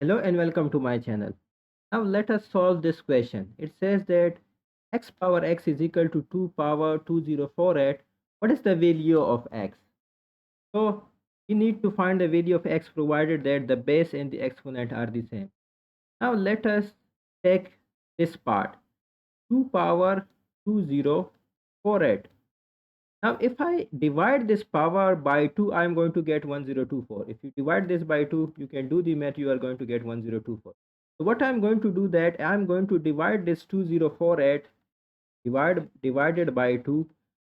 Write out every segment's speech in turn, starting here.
Hello and welcome to my channel. Now let us solve this question. It says that x power x is equal to 2 power 2048. What is the value of x? So we need to find the value of x provided that the base and the exponent are the same. Now let us take this part 2 power 2048. Now if I divide this power by 2, I am going to get 1024. If you divide this by 2, you can do the math, you are going to get 1024. So what I'm going to do that I'm going to divide this 2048 divided by 2,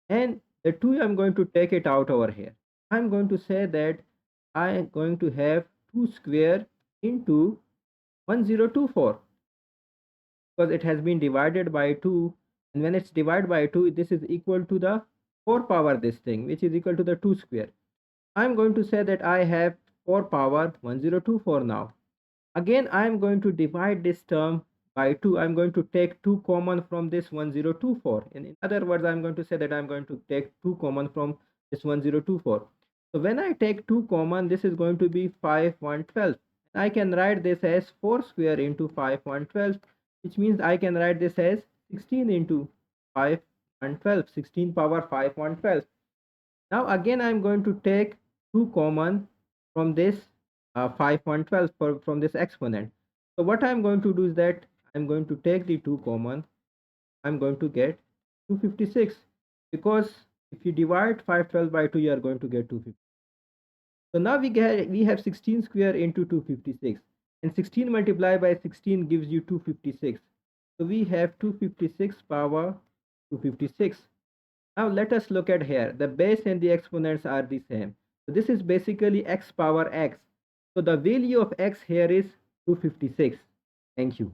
and the 2 I'm going to take it out over here. I'm going to say that I am going to have 2 square into 1024 because it has been divided by 2, and when it's divided by 2 this is equal to the 4 power this thing, which is equal to the 2 square. I'm going to say that I have 4 power 1024 now. Again, I am going to divide this term by 2. I'm going to take 2 common from this 1024. In other words, I'm going to say that I'm going to take 2 common from this 1024. So when I take 2 common, this is going to be 5 112. I can write this as 4 square into 5 112, which means I can write this as 16 into 5 112, 16 power 5 112. Now again I'm going to take 2 common from this 5 112 from this exponent. So what I'm going to do is that I'm going to take the 2 common. I'm going to get 256, because if you divide 512 by 2 you are going to get 250. So now we have 16 square into 256, and 16 multiplied by 16 gives you 256. So we have 256 power 256. Now let us look at here. The base and the exponents are the same. So this is basically x power x. So the value of x here is 256. Thank you.